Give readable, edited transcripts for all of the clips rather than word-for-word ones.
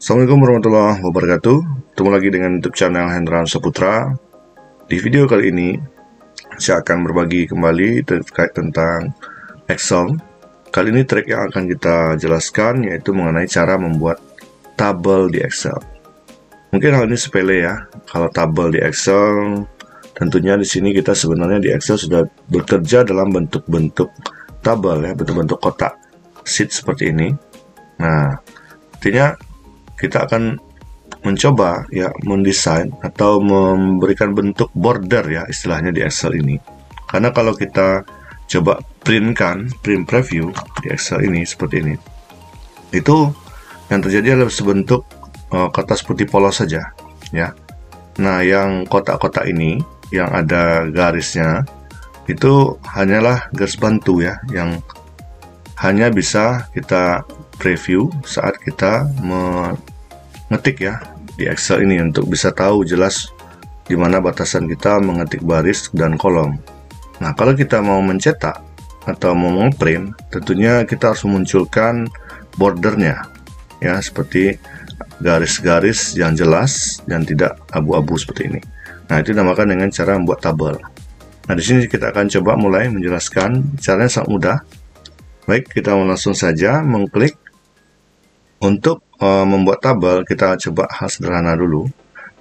Assalamualaikum warahmatullahi wabarakatuh. Ketemu lagi dengan YouTube channel Hendran Saputra. Di video kali ini saya akan berbagi kembali terkait tentang Excel. Kali ini trik yang akan kita jelaskan yaitu mengenai cara membuat tabel di Excel. Mungkin hal ini sepele ya. Kalau tabel di Excel, tentunya di sini kita sebenarnya di Excel sudah bekerja dalam bentuk-bentuk tabel ya, bentuk-bentuk kotak sheet seperti ini. Nah, artinya kita akan mencoba ya mendesain atau memberikan bentuk border ya istilahnya di Excel ini. Karena kalau kita coba print preview di Excel ini seperti ini, itu yang terjadi adalah sebentuk kertas putih polos saja ya. Nah, yang kotak-kotak ini yang ada garisnya itu hanyalah garis bantu ya, yang hanya bisa kita preview saat kita mengetik ya di Excel ini untuk bisa tahu jelas di mana batasan kita mengetik baris dan kolom. Nah, kalau kita mau mencetak atau mau ngeprint, tentunya kita harus memunculkan bordernya ya, seperti garis-garis yang jelas dan tidak abu-abu seperti ini. Nah, itu dinamakan dengan cara membuat tabel. Nah, di sini kita akan coba mulai menjelaskan. Caranya sangat mudah. Baik, kita langsung saja mengklik. Untuk membuat tabel, kita coba hal sederhana dulu.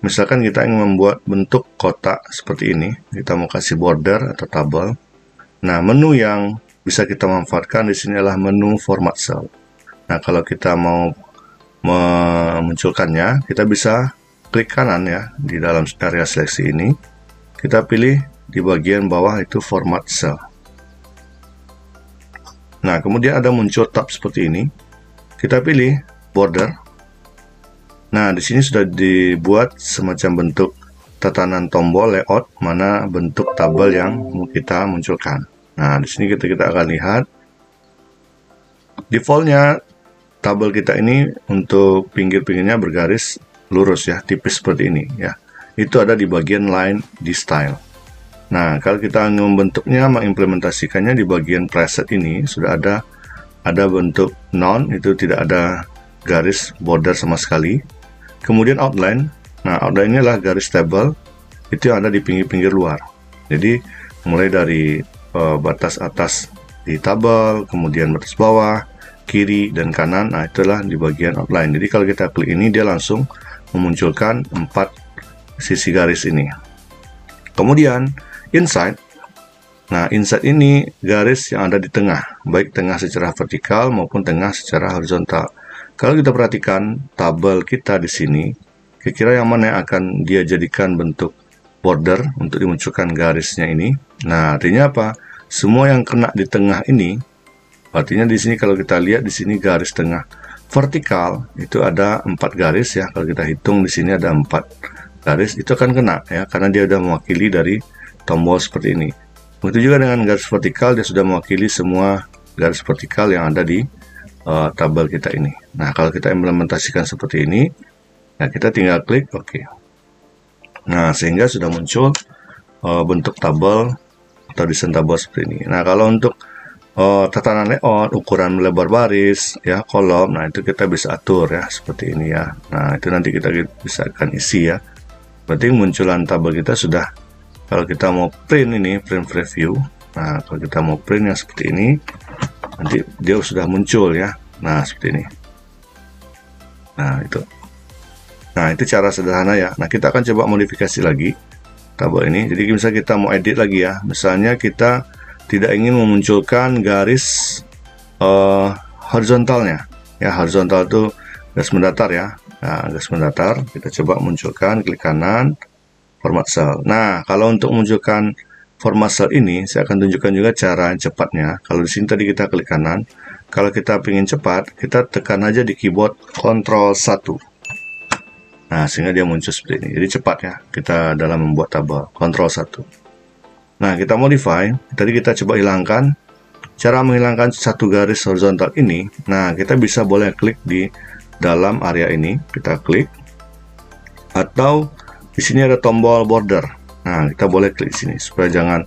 Misalkan kita ingin membuat bentuk kotak seperti ini, kita mau kasih border atau tabel. Nah, menu yang bisa kita manfaatkan di sini adalah menu format cell. Nah, kalau kita mau memunculkannya, kita bisa klik kanan ya di dalam area seleksi ini. Kita pilih di bagian bawah itu format cell. Nah, kemudian ada muncul tab seperti ini. Kita pilih border. Nah, di sini sudah dibuat semacam bentuk tatanan tombol layout mana bentuk tabel yang mau kita munculkan. Nah, di sini kita akan lihat defaultnya tabel kita ini untuk pinggir-pinggirnya bergaris lurus ya, tipis seperti ini ya. Itu ada di bagian line di style. Nah, kalau kita ingin membentuknya, mengimplementasikannya di bagian preset ini sudah ada bentuk none, itu tidak ada garis border sama sekali. Kemudian outline. Nah, outline ini adalah garis table itu yang ada di pinggir-pinggir luar. Jadi mulai dari batas atas di tabel, kemudian batas bawah, kiri dan kanan. Nah, itulah di bagian outline. Jadi kalau kita klik ini, dia langsung memunculkan 4 sisi garis ini. Kemudian inside. Nah, inside ini garis yang ada di tengah, baik tengah secara vertikal maupun tengah secara horizontal. Kalau kita perhatikan tabel kita di sini, kira-kira yang mana yang akan dia jadikan bentuk border untuk dimunculkan garisnya ini. Nah, artinya apa? Semua yang kena di tengah ini, artinya di sini kalau kita lihat di sini garis tengah vertikal itu ada 4 garis ya. Kalau kita hitung di sini ada 4 garis, itu akan kena ya, karena dia sudah mewakili dari tombol seperti ini. Begitu juga dengan garis vertikal, dia sudah mewakili semua garis vertikal yang ada di tabel kita ini. Nah, kalau kita implementasikan seperti ini, nah kita tinggal klik OK. Nah, sehingga sudah muncul bentuk tabel atau desain tabel seperti ini. Nah, kalau untuk tatanan layout, ukuran lebar baris, ya kolom, nah itu kita bisa atur ya seperti ini ya. Nah, itu nanti kita bisa akan isi ya. Berarti munculan tabel kita sudah. Kalau kita mau print ini, print preview. Nah, kalau kita mau print yang seperti ini, nanti dia sudah muncul ya. Nah, seperti ini. Nah, itu. Nah, itu cara sederhana ya. Nah, kita akan coba modifikasi lagi tabel ini. Jadi, misalnya kita mau edit lagi ya. Misalnya kita tidak ingin memunculkan garis horizontalnya. Ya, horizontal itu garis mendatar ya. Nah, garis mendatar. Kita coba munculkan, klik kanan. Format cell. Nah, kalau untuk memunculkan format cell ini, saya akan tunjukkan juga cara cepatnya. Kalau di sini tadi kita klik kanan. Kalau kita ingin cepat, kita tekan aja di keyboard Ctrl 1. Nah, sehingga dia muncul seperti ini. Jadi cepat ya, kita dalam membuat tabel. Ctrl 1. Nah, kita modify. Tadi kita coba hilangkan. Cara menghilangkan satu garis horizontal ini, nah, kita bisa boleh klik di dalam area ini. Kita klik. Atau di sini ada tombol border. Nah, kita boleh klik sini supaya jangan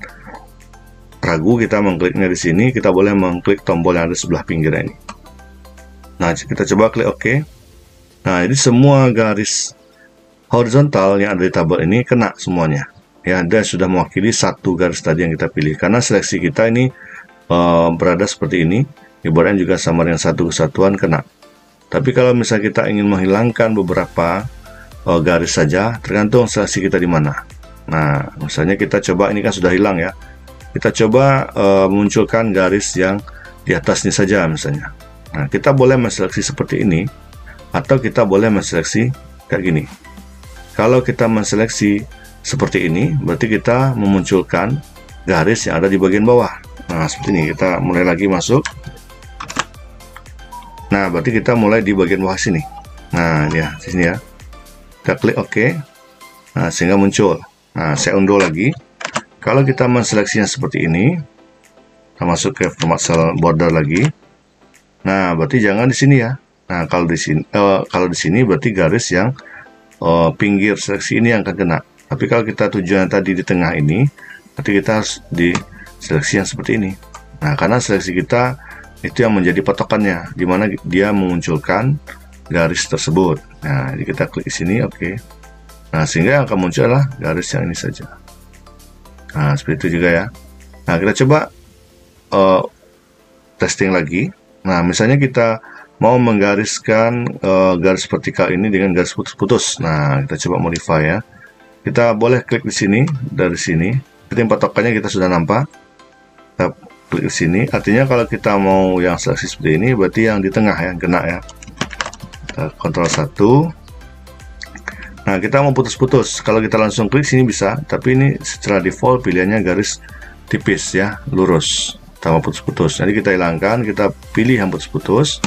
ragu kita mengkliknya di sini. Kita boleh mengklik tombol yang ada di sebelah pinggir ini. Nah, kita coba klik OK. Nah, jadi semua garis horizontal yang ada di tabel ini kena semuanya. Ya, dia sudah mewakili satu garis tadi yang kita pilih. Karena seleksi kita ini berada seperti ini, ibaratnya juga sama dengan satu kesatuan kena. Tapi kalau misalnya kita ingin menghilangkan beberapa garis saja, tergantung seleksi kita di mana. Nah, misalnya kita coba, ini kan sudah hilang ya. Kita coba munculkan garis yang di atasnya saja misalnya. Nah, kita boleh menseleksi seperti ini, atau kita boleh menseleksi kayak gini. Kalau kita menseleksi seperti ini, berarti kita memunculkan garis yang ada di bagian bawah. Nah, seperti ini. Kita mulai lagi masuk. Nah, berarti kita mulai di bagian bawah sini. Nah, ya, di sini ya. Kita klik OK. Nah, sehingga muncul. Nah, saya unduh lagi. Kalau kita menseleksinya seperti ini, kita masuk ke format cell border lagi. Nah, berarti jangan di sini ya. Nah, kalau di sini berarti garis yang pinggir seleksi ini yang akan kena. Tapi kalau kita tujuan tadi di tengah ini, berarti kita harus di seleksi yang seperti ini. Nah, karena seleksi kita itu yang menjadi patokannya, di mana dia memunculkan garis tersebut. Nah, jadi kita klik di sini, oke. Nah, sehingga yang akan muncul adalah garis yang ini saja. Nah, seperti itu juga ya. Nah, kita coba testing lagi. Nah, misalnya kita mau menggariskan garis vertikal ini dengan garis putus-putus. Nah, kita coba modify ya. Kita boleh klik di sini, dari sini. Seperti patokannya kita sudah nampak. Kita klik di sini. Artinya kalau kita mau yang seleksi seperti ini, berarti yang di tengah yang kena ya. Kita Ctrl 1. Nah, kita mau putus-putus. Kalau kita langsung klik sini bisa, tapi ini secara default pilihannya garis tipis ya, lurus. Kita mau putus-putus. Jadi kita hilangkan, kita pilih yang putus-putus.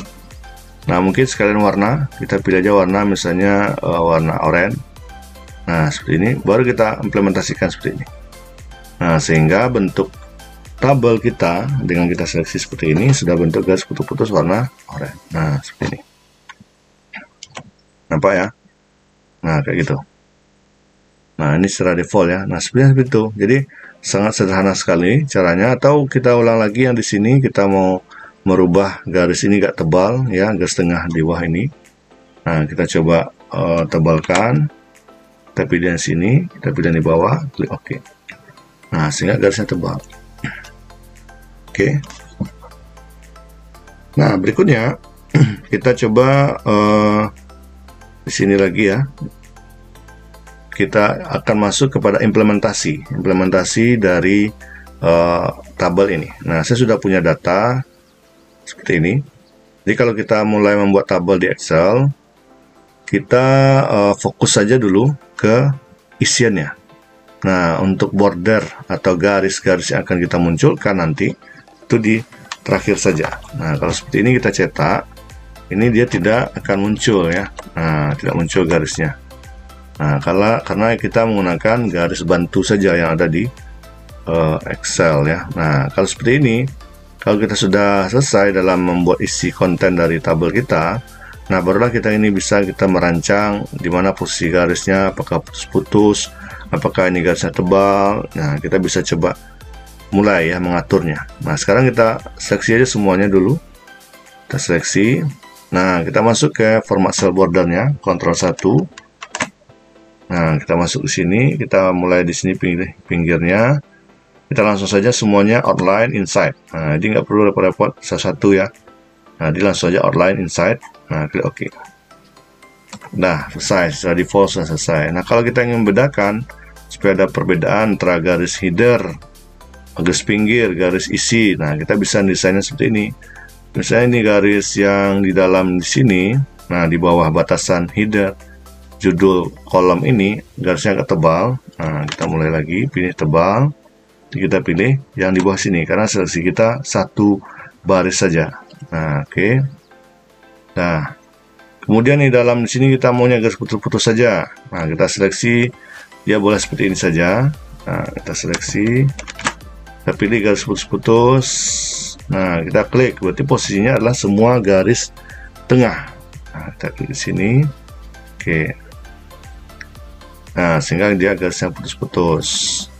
Nah, mungkin sekalian warna, kita pilih aja warna misalnya warna oranye. Nah, seperti ini, baru kita implementasikan seperti ini. Nah, sehingga bentuk tabel kita dengan kita seleksi seperti ini sudah bentuk garis putus-putus warna oranye. Nah, seperti ini. Nampak ya? Nah, kayak gitu. Nah, ini secara default ya. Nah, seperti itu. Jadi sangat sederhana sekali caranya. Atau kita ulang lagi yang di sini, kita mau merubah garis ini gak tebal ya, garis tengah di bawah ini. Nah, kita coba tebalkan. Kita pilih yang sini, kita pilih yang di bawah, klik OK. Nah, sehingga garisnya tebal. Oke. Nah, berikutnya kita coba di sini lagi ya. Kita akan masuk kepada implementasi dari tabel ini. Nah, saya sudah punya data seperti ini. Jadi kalau kita mulai membuat tabel di Excel, kita fokus saja dulu ke isiannya. Nah, untuk border atau garis-garis yang akan kita munculkan nanti itu di terakhir saja. Nah, kalau seperti ini kita cetak, ini dia tidak akan muncul ya. Nah, tidak muncul garisnya. Nah, karena kita menggunakan garis bantu saja yang ada di Excel ya. Nah, kalau seperti ini, kalau kita sudah selesai dalam membuat isi konten dari tabel kita, nah barulah kita merancang di mana posisi garisnya, apakah putus-putus, apakah ini garisnya tebal. Nah, kita bisa coba mulai ya mengaturnya. Nah, sekarang kita seleksi aja semuanya dulu. Kita seleksi. Nah, kita masuk ke format cell bordernya, Ctrl 1. Nah, kita masuk ke sini, kita mulai di sini pinggirnya. Kita langsung saja semuanya outline inside. Nah, jadi nggak perlu repot-repot satu-satu ya. Nah, jadi langsung saja outline inside. Nah, klik OK. Nah, selesai. Secara default sudah selesai. Nah, kalau kita ingin membedakan supaya ada perbedaan antara garis header, garis pinggir, garis isi. Nah, kita bisa desainnya seperti ini. Misalnya ini garis yang di dalam di sini. Nah, di bawah batasan header, judul kolom ini garisnya agak tebal. Nah, kita mulai lagi, pilih tebal. Jadi kita pilih yang di bawah sini karena seleksi kita satu baris saja. Nah, oke. Nah, kemudian di dalam di sini kita maunya garis putus-putus saja. Nah, kita seleksi dia boleh seperti ini saja. Nah, kita seleksi, kita pilih garis putus-putus. Nah, kita klik, berarti posisinya adalah semua garis tengah. Nah, kita klik di sini. Oke. Nah, sehingga dia garisnya putus-putus.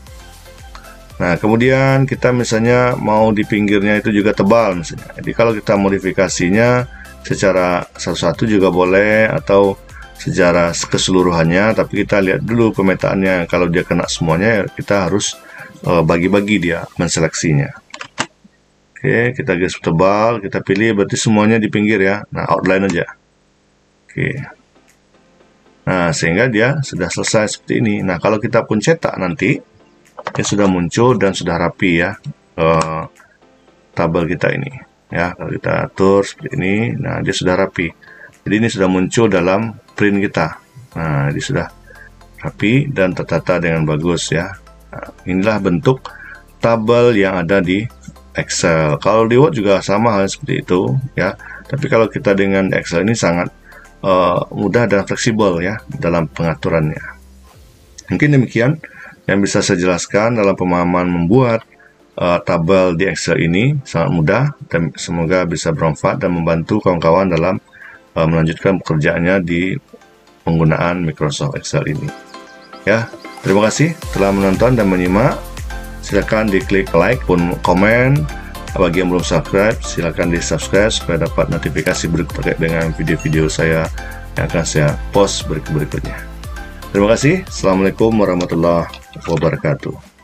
Nah, kemudian kita misalnya mau di pinggirnya itu juga tebal misalnya. Jadi kalau kita modifikasinya secara satu-satu juga boleh, atau secara keseluruhannya, tapi kita lihat dulu pemetaannya. Kalau dia kena semuanya, kita harus bagi-bagi dia menseleksinya. Oke, kita garis tebal, kita pilih, berarti semuanya di pinggir ya. Nah, outline aja. Oke. Nah, sehingga dia sudah selesai seperti ini. Nah, kalau kita pun cetak nanti, dia sudah muncul dan sudah rapi ya, tabel kita ini. Ya, kalau kita atur seperti ini, nah dia sudah rapi. Jadi ini sudah muncul dalam print kita. Nah, ini sudah rapi dan tertata dengan bagus ya. Nah, inilah bentuk tabel yang ada di Excel. Kalau di Word juga sama hal seperti itu ya. Tapi kalau kita dengan Excel ini sangat mudah dan fleksibel ya dalam pengaturannya. Mungkin demikian yang bisa saya jelaskan dalam pemahaman membuat tabel di Excel ini. Sangat mudah dan semoga bisa bermanfaat dan membantu kawan-kawan dalam melanjutkan pekerjaannya di penggunaan Microsoft Excel ini. Ya, terima kasih telah menonton dan menyimak. Silakan diklik like pun komen. Bagi yang belum subscribe, silakan di subscribe supaya dapat notifikasi terkait dengan video-video saya yang akan saya post berikutnya. Terima kasih. Assalamualaikum warahmatullahi wabarakatuh.